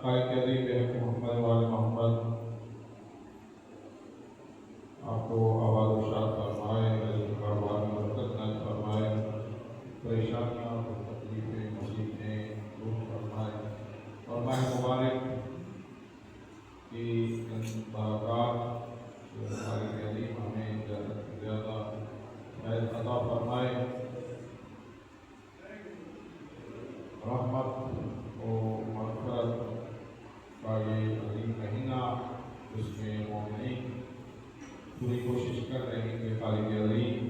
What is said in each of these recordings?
خالق عظیم بحق محمد وآل محمد آپ کو آباد و شاد فرمائے، کاروبار میں برکت نازل فرمائے، پریشانیاں اور تکلیفیں مصیبتیں دور فرمائے، اور ماہ مبارک کی ان برکات جو خالق عظیم ہمیں زیادہ سے زیادہ فیض عطا فرمائے، رحمت و مغفرت کا یہ عظیم مہینہ جس میں مومنین پوری کوشش کر رہے ہیں کہ خالق عظیم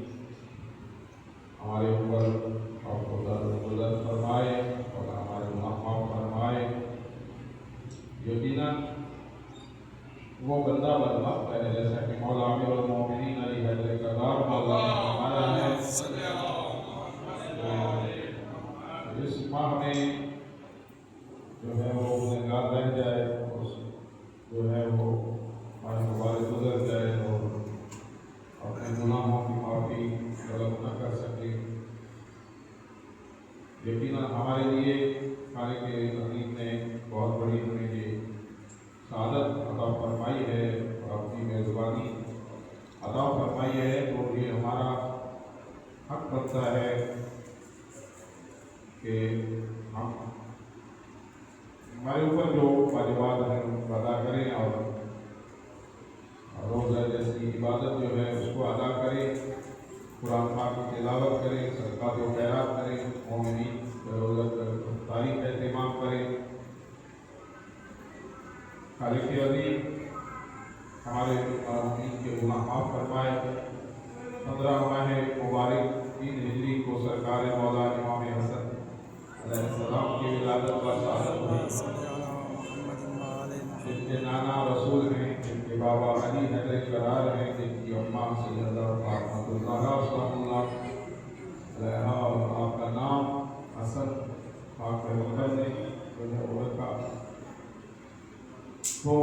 ہمارے اوپر گزر فرمائے اور ہمارے گناہ معاف فرمائے۔ یقیناً وہ بندہ بدبخت ہے، جیسا کہ مولا امیر المومنین علی حیدر کرار مولا نے فرمایا ہے، اس ماہ میں جو ہے وہ گنہگار رہ جائے، جو ہے وہ ماہ مبارک گزر جائے اور اپنے گناہوں کی معافی طلب نہ کر سکے۔ یقیناً ہمارے لیے خالق عظیم نے بہت بڑی ہمیں یہ سعادت عطا فرمائی ہے اور اپنی میزبانی عطا فرمائی ہے، تو یہ ہمارا حق بنتا ہے کہ ہم ہمارے اوپر جو واجبات ہیں ان کو ادا کریں اور روزہ جیسی عبادت جو ہے اس کو ادا کریں، قرآن پاک کی تلاوت کریں، صدقات و خیرات کریں، مومنین روزہ افطاری کا اہتمام کریں۔ خالق عظیم ہمارے مومنین کے گناہ معاف فرمائے۔ 15 ماہ مبارک 3 ہجری کو سرکار مولا امام حسن علیہ السلام کی ولادت و شہادت ہوئی، جن کے نانا رسول ہیں، جن کے بابا علی حیدر کرار ہیں، جن کی اماں سیدہ فاطمہ الزہرا سلام اللہ علیہا، اور آپ کا نام حسن پاک پیغمبر نے جو ہے وہ رکھا۔ تو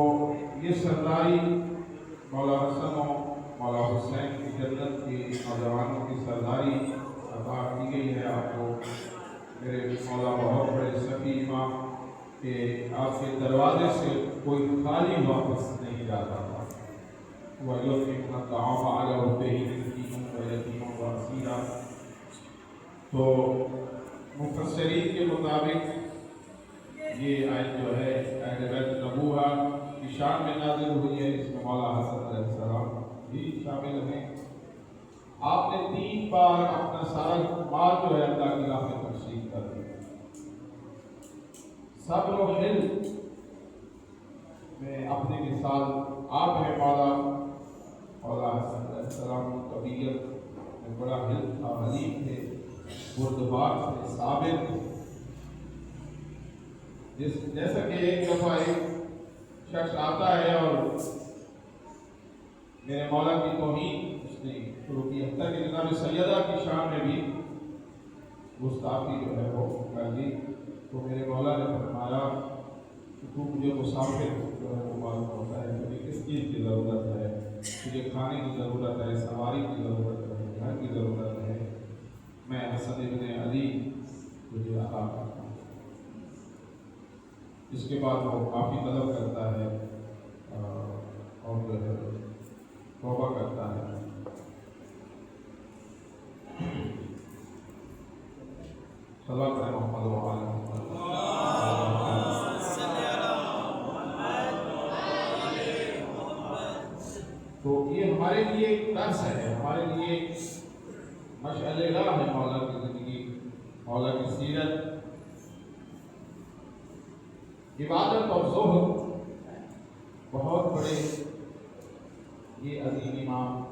یہ سرداری مولا حسن و مولا حسین کی جنت کی نوجوانوں کی سرداری عطا کی گئی ہے آپ کو۔ میرے مولا بہت بڑے سخی امام کہ آپ کے دروازے سے کوئی خالی واپس نہیں جاتا تھا۔ وَيُطْعِمُونَ الطَّعَامَ عَلَى حُبِّهِ مِسْكِينًا وَيَتِيمًا وَأَسِيرًا۔ تو مفسرین کے مطابق یہ آیت جو ہے اہل بیت نبوہ کی شان میں نازل ہوئی ہے، اس میں مولا حسن علیہ السلام بھی شامل ہیں۔ آپ نے 3 بار اپنا سارا مال جو ہے اللہ کی راہ میں تقسیم کر دیا۔ صبر و حلم میں اپنی مثال آپ ہیں۔ مولا حسن علیہ السلام طبیعت میں بڑا حلم تھا، حلیم تھے، بردبار تھے، صابر تھے۔ جیسا کہ ایک دفعہ ایک شخص آتا ہے اور میرے مولا کی توہین اس نے شروع کی، حتیٰ کہ جناب سیدہ کی شان میں بھی گستاخی جو ہے وہ کر دی۔ تو میرے مولا نے فرمایا کہ تو مجھے مسافر جو ہے وہ معلوم ہوتا ہے، مجھے کس چیز کی ضرورت ہے، مجھے کھانے کی ضرورت ہے، سواری کی ضرورت ہے، گھر کی ضرورت ہے، میں حسن ابن علی تجھے عطا کرتا ہوں۔ اس کے بعد وہ کافی طلب کرتا ہے اور جو ہے توبہ کرتا ہے۔ صلوات علی محمد و آل محمد۔ تو یہ ہمارے لیے ایک درس ہے، ہمارے لیے مشعل راہ ہے، مولا کی زندگی، مولا کی سیرت، عبادت اور زہد۔ بہت بڑے یہ عظیم امام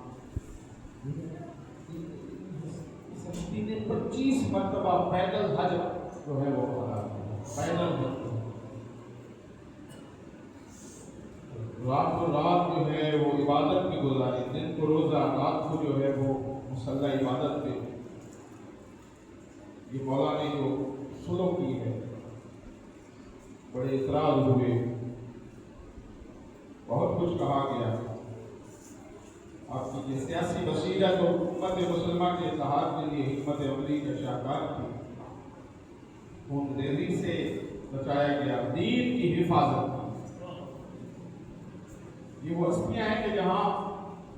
زندگی نے 25 مرتبہ پیدل حج جو ہے وہ ادا کیا، پیدل حج۔ رات کو رات جو ہے وہ عبادت کی گزاری، دن کو روزہ، رات کو جو ہے وہ مصلی عبادت پہ۔ یہ مولا نے جو سلوک کی ہے، بڑے اعتراض ہوئے، بہت کچھ کہا گیا۔ آپ کی یہ سیاسی بصیرت اور امت مسلمہ کے اتحاد کے لیے حکمت عملی کا شاہکار تھی، خون ریزی سے بچایا گیا، دین کی حفاظت کی۔ یہ وہ ہستیاں ہیں کہ جہاں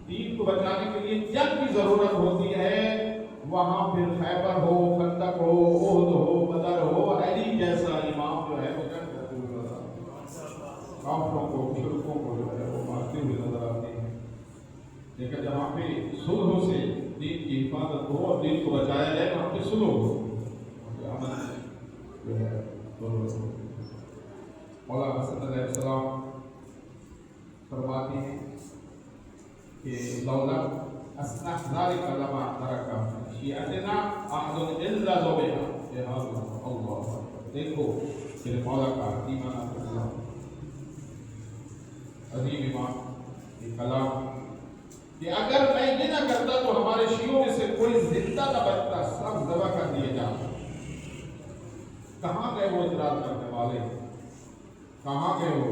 دین کو بچانے کے لیے جنگ کی ضرورت ہوتی ہے، وہاں پھر خیبر ہو، خندق ہو، احد ہو، بدر ہو، علی جیسا امام جو ہے وہ جنگ کرتے ہوئے نظر آتے ہیں، کافروں کو، مشرکوں کو جو ہے وہ مارتے ہوئے نظر آتے ہیں۔ لیکن جہاں پہ صلح سے دین کی حفاظت ہو اور دین کو بچایا جائے، وہاں پہ صلح ہو، امن جو ہے ضرورت ہو۔ مولانا حسن علیہ السلام فرماتے ہیں کہ لولا اسنح ذلك لما ترك شیعتنا احد الا ذبح۔ اللہ دیکھو میرے مولا کا عظیم امام یہ کلام کہ اگر میں یہ نہ کرتا تو ہمارے شیعوں میں سے کوئی زندہ نہ بچتا، سب ذبح کر دیے جاتے۔ کہاں گئے وہ اعتراض کرنے والے؟ کہاں گئے وہ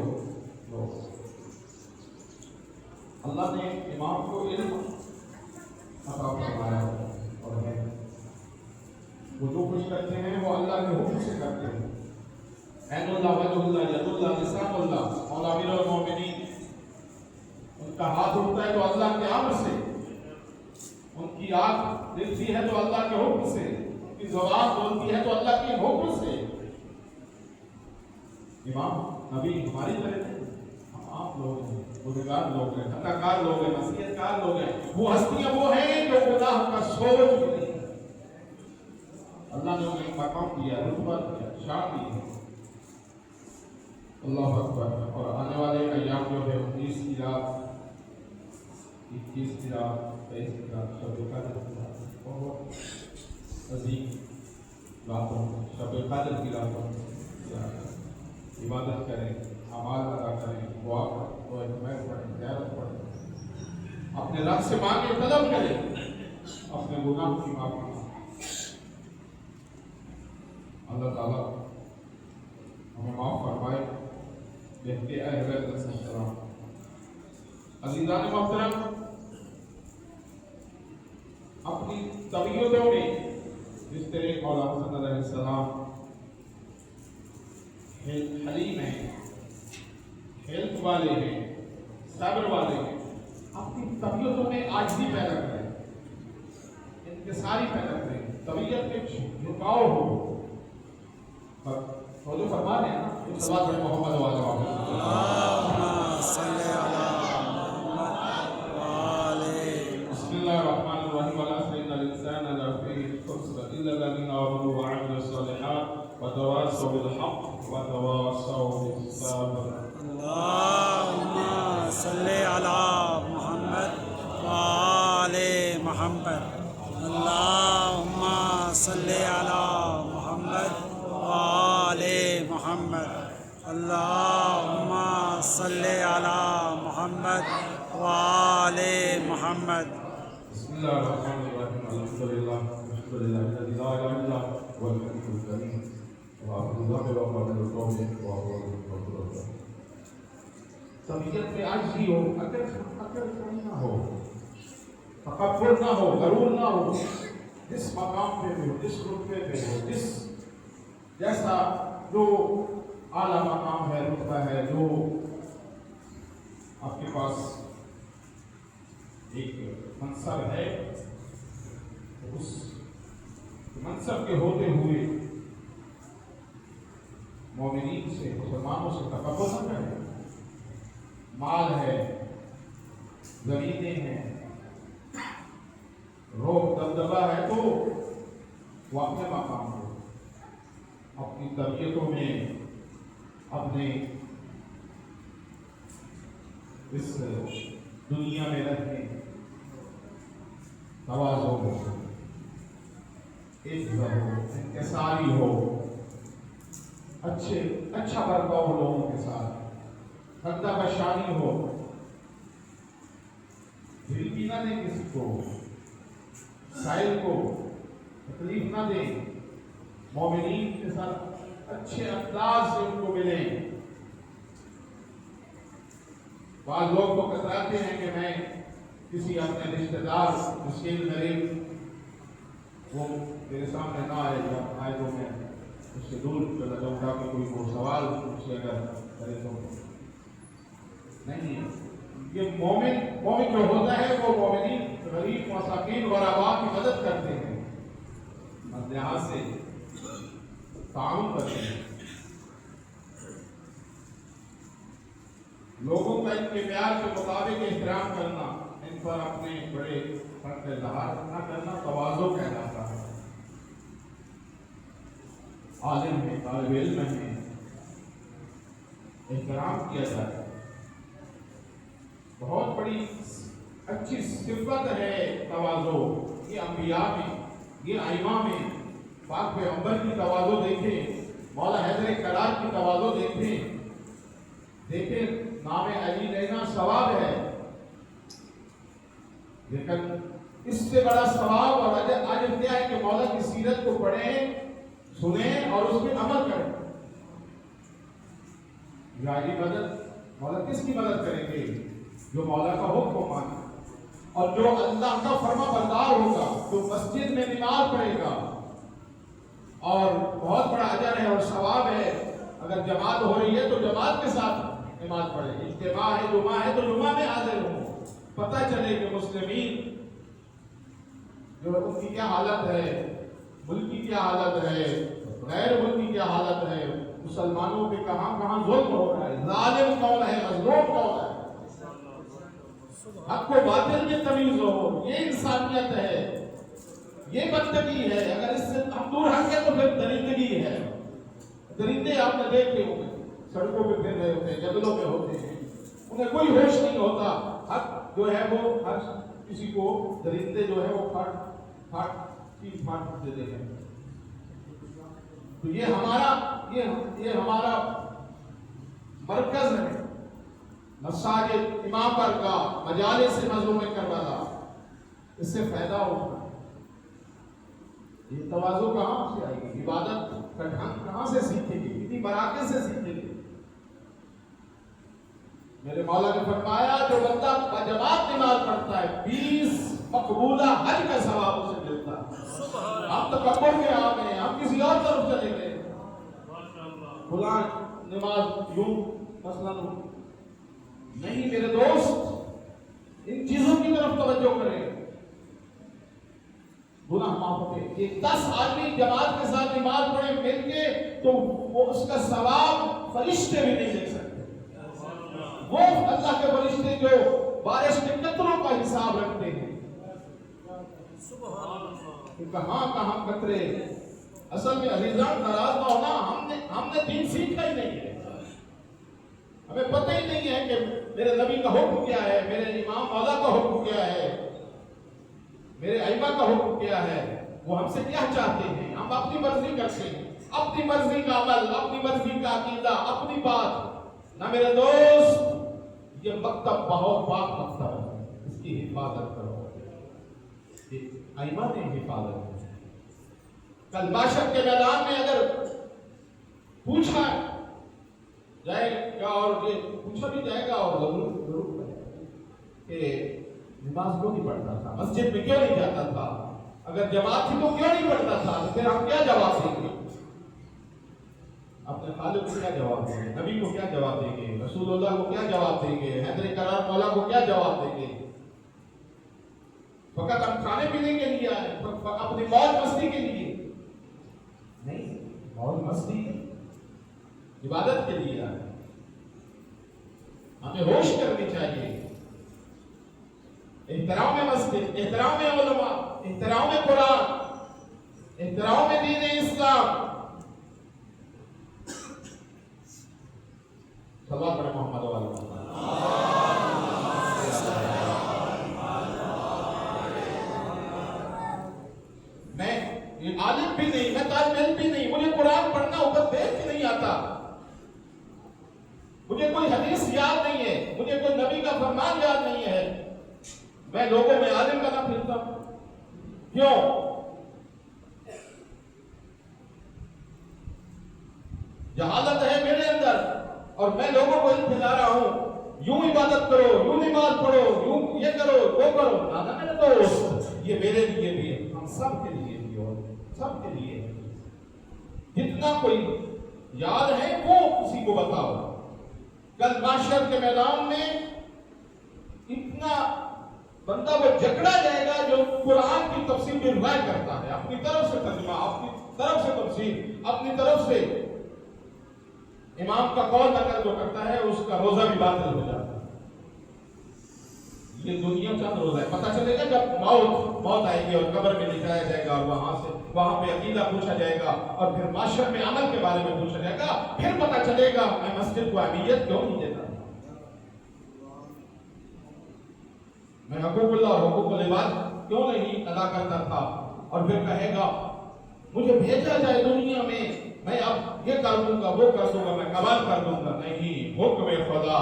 لوگ؟ اللہ نے امام کو علم عطا فرمایا اور ہے وہ جو کچھ کرتے ہیں وہ اللہ کے حکم سے کرتے ہیں۔ عین اللہ، وجہ اللہ، ید اللہ، لسان اللہ، مولا امیر المومنین، ان کا ہاتھ اٹھتا ہے تو اللہ کے امر سے، ان کی آنکھ دیکھتی ہے تو اللہ کے حکم سے، ان کی زبان بولتی ہے تو اللہ کے حکم سے۔ امام نبی ہماری طرح تھے، ہم آپ لوگ ہیں، گنہگار لوگ ہیں، خطاکار لوگ ہیں، معصیتکار لوگ ہیں۔ وہ ہستیاں وہ ہیں جو گناہ کا سوچ بھی نہیں۔ اللہ نے انہیں مقام دیا، رتبہ دیا، شان دی ہے۔ اللہ اکبر۔ اور آنے والے ایام جو ہے 19 کی رات، 21 کی رات، 23 کی رات، شب قدر کی رات، بہت عظیم راتوں، شب قدر کی راتوں عبادت کریں، اعمال ادا کریں، دعا کریں، دعا پڑھیں، زیارت پڑھیں، اپنے رب سے مانگیں، طلب کریں، اپنے گناہ کی معافی مانگیں۔ اللہ تعالیٰ ہمیں معاف فرمائے۔ دیکھتے اہل بیت علیہ السلام۔ عزیزان محترم، اپنی طبیعتوں میں جس طرح مولانا حسن علیہ السلام حلیم ہیں، حلم والے ہیں، صبر والے ہیں، اپنی طبیعتوں میں عاجزی پیدا کریں، انکساری پیدا کریں، طبیعت میں جھکاؤ ہو۔ تو جو فرما رہے ہیں نا، صلوات محمد اللہم صلی علی محمد وآلہ۔ بسم اللہ الرحمن الرحیم۔ والعصر ان الانسان لفی خسر الا الذین آمنوا وعملوا الصالحات وتواصوا بالحق وتواصوا بالصبر۔ اللہم صلی علی محمد وآل محمد۔ اللہم صلی علی محمد وآل محمد۔ اللہم صلی علی محمد وآل محمد۔ بسم اللہ الرحمن الرحیم۔ الحمدللہ الذی لا الہ الا هو الحی القیوم وآخر الذنب وقابل التوب وهو الغفور الرحیم۔ طبیعت میں عاجزی ہو، اکڑ نہ ہو، تکبر نہ ہو، غرور نہ ہو، جس مقام پہ ہو، جس رتبے پہ ہو، جس جیسا جو اعلیٰ مقام ہے، رتبہ ہے، جو آپ کے پاس ایک منصب ہے، اس منصب کے ہوتے ہوئے مومنین سے، مسلمانوں سے تکبر نہ کریں۔ مال ہے، زمینیں ہیں، روح دبدبہ ہے، تو وہ اپنے مقام ہو، اپنی طبیعتوں میں، اپنے اس دنیا میں رہنے تواضع ہو، عزت ہو، انکساری ہو، اچھا برتاؤ ہو لوگوں کے ساتھ، خندہ بشانی ہو، دل بھی نہ دیں کسی کو، سائل کو تکلیف نہ دیں، مومنین کے ساتھ اچھے انداز سے ان کو ملیں۔ بعض لوگ تو کتراتے ہیں کہ میں کسی اپنے رشتہ دار مسکین غریب وہ میرے سامنے نہ آئے، جب آئے تو میں اس سے دور کرنا چاہوں گا کہ کوئی وہ سوال مجھ سے اگر کرے تو نہیں. یہ مومن جو ہوتا ہے وہ مومنین غریب مساکین غرباء کی مدد کرتے ہیں، لحاظ سے تعاون کرتے ہیں، لوگوں کا ان کے معیار کے مطابق احترام کرنا، ان پر اپنے بڑے فرق کا اظہار نہ کرنا تواضع کہلاتا ہے. عالم ہے، طالب علم ہے، احترام کیا جائے. بہت بڑی اچھی صفت ہے تواضع. یہ انبیاء میں، یہ ائمہ میں، پاک پیغمبر کی تواضع دیکھیں، مولا حیدر کرار کی تواضع دیکھیں. نام علی لینا ثواب ہے، لیکن اس سے بڑا ثواب اور اجر کیا ہے کہ مولا کی سیرت کو پڑھیں، سنیں اور اس پہ عمل کریں. یہ مدد مولا کس کی مدد کریں گے؟ جو مولا کا حکم مانے اور جو اللہ کا فرما بردار ہوگا، جو مسجد میں نماز پڑھے گا. اور بہت بڑا اجر ہے اور ثواب ہے اگر جماعت ہو رہی ہے تو جماعت کے ساتھ نماز پڑھے. اجتماع ہے، جمعہ ہے تو جمعہ میں حاضر ہوں، پتہ چلے کہ مسلمین جو ان کی کیا حالت ہے، ملک کی کیا حالت ہے، غیر ملک کی کیا حالت ہے، مسلمانوں پہ کہاں کہاں ظلم ہو رہا ہے، ظالم کون ہے، مظلوم کون ہے، حق کو باطل میں تمیز ہو. یہ انسانیت ہے، یہ بندگی ہے. اگر اس سے ہم دور ہٹ گئے تو پھر درندگی ہے. درندے آپ نے دیکھے ہوں گے، سڑکوں پہ پھر رہے ہوتے ہیں، جنگلوں میں ہوتے ہیں، انہیں کوئی ہوش نہیں ہوتا. حق جو ہے وہ ہر کسی کو، درندے جو ہے وہ پھاٹ دیتے ہیں. تو یہ ہمارا مرکز ہے، مساجد، امام بارگاہ، مجالس مظلوم کربلا. اس سے فائدہ ہوگا. یہ تواضع کہاں سے آئے گی؟ عبادت کا ڈھنگ کہاں سے سیکھے گی؟ اتنی مراکز سے سیکھے گی. میرے مولا نے فرمایا جو بندہ باجماعت نماز پڑھتا ہے 20 مقبولہ حج کا ثواب اسے ملتا ہے. ہم تکبر کے آ گئے، ہم کسی اور طرف چلے گئے. فلاں نماز یوں مثلا نہیں. میرے دوست ان چیزوں کی طرف توجہ کریں. گناہ معاف ہوتے. یہ 10 آدمی جماعت کے ساتھ نماز پڑھے مل کے تو وہ اس کا ثواب فرشتے بھی نہیں دے سکتے. وہ اللہ کے فرشتے جو بارش کے قطروں کا حساب رکھتے ہیں. کہاں کہاں قطرے. اصل میں عزیزان ناراض نہ ہونا، ہم نے دین سیکھا ہی نہیں ہے. ہمیں پتہ ہی نہیں ہے کہ میرے نبی کا حکم کیا ہے، میرے امام مولا کا حکم کیا ہے، میرے ائمہ کا حکم کیا ہے، وہ ہم سے کیا چاہتے ہیں. ہم اپنی مرضی کرتے ہیں، اپنی مرضی کا عمل، اپنی مرضی کا عقیدہ، اپنی بات. نہ میرے دوست، یہ مکتب بہت پاک مکتب ہے، اس کی حفاظت کرو. ائمہ نے حفاظت کی. کل معاشر کے میدان میں اگر پوچھا جائے گا، اور یہ پوچھا بھی جائے گا اور ضرور کہ نماز کیوں نہیں پڑھتا تھا، مسجد میں کیوں نہیں جاتا تھا، اگر جماعت تھی تو کیوں نہیں پڑھتا تھا، تو پھر ہم کیا جواب دیں گے؟ اپنے خالق کو کیا جواب دیں گے؟ نبی کو کیا جواب دیں گے؟ رسول اللہ کو کیا جواب دیں گے؟ حیدر کرار مولا کو کیا جواب دیں گے؟ فقط ہم کھانے پینے کے لیے آئے، اپنی موج مستی کے لیے نہیں. موج مستی عبادت کے لیے آئے. ہمیں ہوش کرنی چاہیے. احترام مسجد، احترام علماء، احترام قرآن، احترام دین اسلام. صلوات پر محمد و آل محمد. میں عالم بھی نہیں، میں طالب علم بھی نہیں، مجھے قرآن پڑھنا اوپر دیکھ کے نہیں آتا، مجھے کوئی حدیث یاد نہیں ہے، مجھے کوئی نبی کا فرمان یاد نہیں ہے. میں لوگوں میں عالم بنا پھرتا ہوں. کیوں؟ جہالت ہے میرے اندر اور میں لوگوں کو علم دلا رہا ہوں، یوں عبادت کرو، یوں نماز پڑھو، یوں یہ کرو وہ کرو. نہ میرے دوست، یہ میرے لیے بھی ہے، ہم سب کے لیے بھی اور سب کے لیے. جتنا کوئی یاد ہے وہ کسی کو بتاؤ. کل معاشر کے میدان میں اتنا بندہ وہ جھگڑا جائے گا جو قرآن کی تفسیر میں رائے کرتا ہے، اپنی طرف سے ترجمہ، اپنی طرف سے تفسیر، اپنی طرف سے امام کا قول نقل جو کرتا ہے، اس کا روزہ بھی باطل ہو جاتا ہے. یہ دنیا چند روزہ ہے. پتہ چلے گا جب موت آئے گی اور قبر میں لٹایا جائے گا، اور وہاں پہ عقیدہ پوچھا جائے گا، اور پھر معاشر میں عمل کے بارے میں پوچھا جائے گا. پھر پتہ چلے گا میں مسجد کو اہمیت کیوں نہیں دیتا، میں حقوق اللہ اور حقوق العباد کیوں نہیں ادا کرتا تھا. اور پھر کہے گا مجھے بھیجا جائے دنیا میں اب یہ کر دوں گا، وہ کر دوں گا، میں کمال کر دوں گا. نہیں، حکم خدا،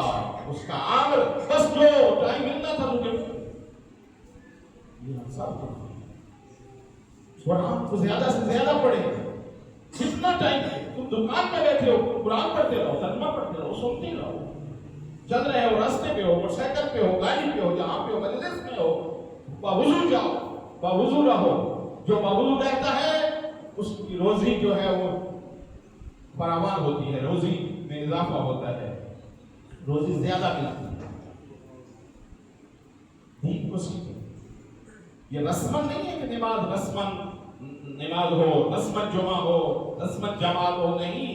اس کا امر، بس جو ٹائم ملنا تھا مجھے یہ سب قرآن کو زیادہ سے زیادہ پڑھے. جتنا ٹائم تم دکان پہ بیٹھے ہو قرآن پڑھتے رہو، ترجمہ پڑھتے رہو، سنتے رہو. چل رہے ہو، راستے پہ ہو، موٹر سائیکل پہ ہو، گاڑی پہ ہو، جہاں پہ ہو، مجلس میں ہو، باوضو جاؤ، باوضو رہو. جو باوضو رہتا ہے اس کی روزی جو ہے وہ فراوان ہوتی ہے، روزی میں اضافہ ہوتا ہے، روزی زیادہ ملتی ہے. دین کو سیکھیں. یہ رسمن نہیں ہے کہ نماز ہو، رسمن جمعہ ہو، رسمن جماعت ہو. نہیں،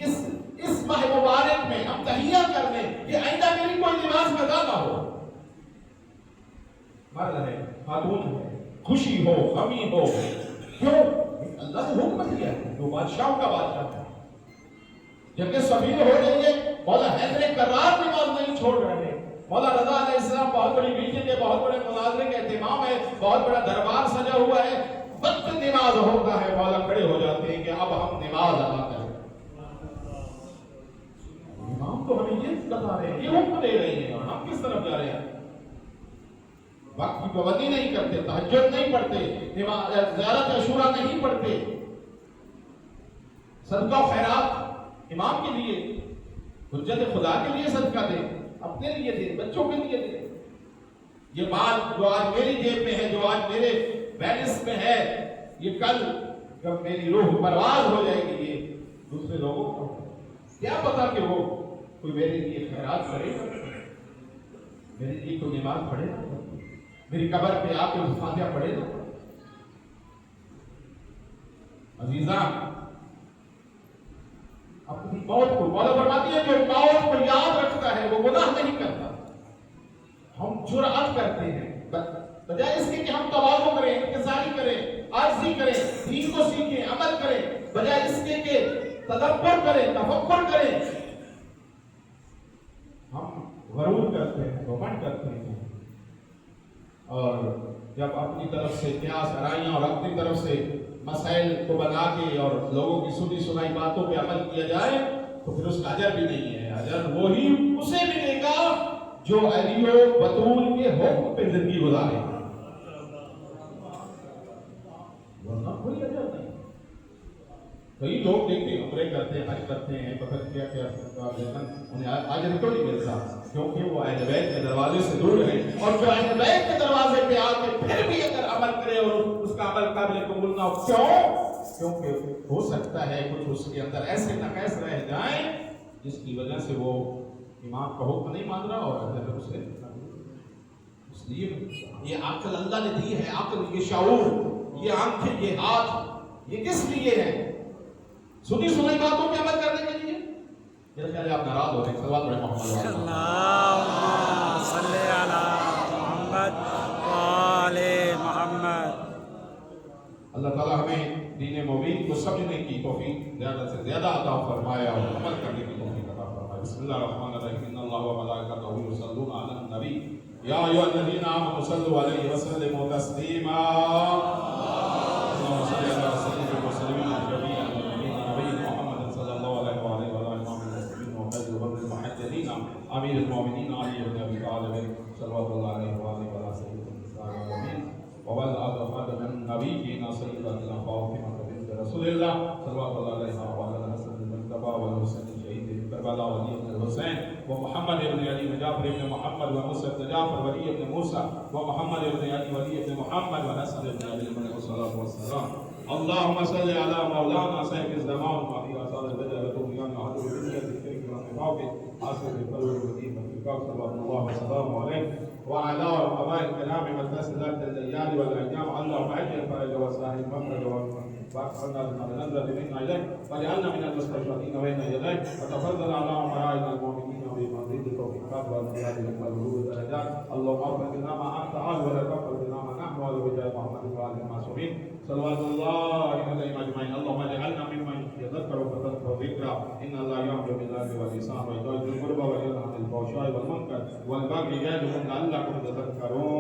اس ماہ مبارک میں ہم تحیہ کر لیں کہ آئندہ میری کوئی نماز قضا نہ ہو. مرد ہے، خاتون ہے، خوشی ہو، غمی ہو. کیوں؟ اللہ نے حکم دیا ہے، جو بادشاہوں کا بادشاہ ہے. جبکہ سفیر ہو رہی ہے، مولا حیدر کرار نماز نہیں چھوڑ رہے. مولا رضا علیہ السلام بہت بڑی میٹنگ ہے، بہت بڑے مناظرے کا اہتمام ہے، بہت بڑا دربار سجا ہوا ہے. وقت نماز ہوتا ہے، مولا کھڑے ہو جاتے ہیں کہ اب ہم نماز ادا کریں. امام تو ہمیں یہ بتا رہے ہیں، یہ حکم دے رہے ہیں، ہم کس طرف جا رہے ہیں؟ وقت کی پابندی نہیں کرتے، تہجد نہیں پڑھتے، زیارت عاشوراء نہیں پڑھتے. صدقہ و خیرات امام کے لیے، حجت خدا کے لیے صدقہ دے، اپنے لیے دے، بچوں کے لیے دے. یہ بات جو آج میری جیب میں ہے، جو آج میرے بیلنس میں ہے، یہ کل جب میری روح پرواز ہو جائے گی یہ دوسرے لوگوں کو کیا پتا کہ وہ کوئی میرے لیے خیرات کرے گا، میرے لیے کوئی نماز پڑھے گا، میری قبر پہ آ کے فاتحہ پڑھے گا. عزیزان، اپنی موت کو، مولا فرماتی ہے جو موت کو یاد رکھتا ہے وہ گناہ نہیں کرتا. ہم جرأت کرتے ہیں بجائے اس کے کہ ہم تواضع کریں، انکساری کریں، عاجزی کریں، دین کو سیکھیں، عمل کریں، بجائے اس کے کہ تدبر کریں، تفکر کریں، ہم غرور کرتے ہیں، گھمنڈ کرتے ہیں. اور جب اپنی طرف سے قیاس آرائیاں اور اپنی طرف سے مسائل کو بنا کے اور لوگوں کی سنی سنائی باتوں پہ عمل کیا جائے تو پھر اس کا اجر بھی نہیں ہے. اجر وہی اسے ملے گا جو علی و بطول کے حکم پہ زندگی گزارے، ورنہ کوئی اجر نہیں. کئی لوگ دیکھتے ہیں، عمرے کرتے ہیں، حج کرتے ہیں، پتہ کیا لیکن انہیں اجر کیوں نہیں ملتا؟ کیونکہ وہ اہل بیت کے دروازے سے دور ہیں. اور جو اہل بیت کے دروازے پہ آ کے پھر بھی اگر عمل کرے اور اس کا عمل قابل قبول نہ ہو، کیونکہ ہو سکتا ہے کچھ اس کے اندر ایسے نقائص رہ جائیں جس کی وجہ سے وہ امام کا حکم نہیں مان رہا اور اگر اسے اس لیے یہ عقل اللہ نے دی ہے، عقل، یہ شعور، یہ آنکھیں، یہ ہاتھ، یہ کس لیے ہے؟ سنی سنائی باتوں پہ عمل کرنے کے لیے. میرے خیال ہے آپ ناراض ہو رہے ہیں. صلوات پڑھیں محمد اللہم صلی علی محمد وآل محمد. اللہ تعالیٰ ہمیں دین مبین کو سمجھنے کی توفیق زیادہ سے زیادہ عطا فرمائے اور عمل کرنے کی توفیق عطا فرمائے. بسم اللہ الرحمن الرحیم. ان اللہ و ملائکتہ یصلون علی النبی یا ایھا الذین آمنوا صلوا علیہ وسلموا تسلیما. اللهم صل على سيدنا وسلم جميع نبی محمد صلی اللہ علیہ وآلہ وسلم وبر المحجلین امیر المؤمنین علی بن ابی طالب صلوات اللہ علیہ وآلہ وسلم وبعد من نبینا سیدنا فاطمہ بنت رسول اللہ صلوات اللہ علیہ وآلہ حسن المجتبی والحسین شہید کربلا ولی بن الحسین ومحمد بن علی وجعفر بن محمد وموسى بن جعفر ولی بن موسى ومحمد بن علی ولی بن محمد وحسن بن علی بن الصلاۃ والسلام. اللهم صل على مولانا صاحب الزمان وفي آثار البدع والطغيان وعدو الدنيا الشرك والنفاق حاصل القلب الوديع في الكوكب صلى الله وسلامه عليه وعلى آباء الكلام والتسلات الليالي والأيام. اللهم أجل فرج وسائل المفرج واغفرنا بنظرة منا إليك واجعلنا من المستشفعين بين يديك وتفضل على أمرائنا المؤمنين بمزيد التوفيقات والهدايات والبلوغ والدرجات. اللهم اغفر لنا ما أنت أهل ولا تغفر لنا ما نحن ولا بجاه محمد وآل المعصومين صلوات الله عليهم أجمعين. اللهم اجعلنا ممن يذكر فتذكر ذكرى إن الله يأمر بالعدل والإحسان وإيتاء ذي القربى وينهى عن الفحشاء والمنكر والبغي يعظكم لعلكم تذكرون.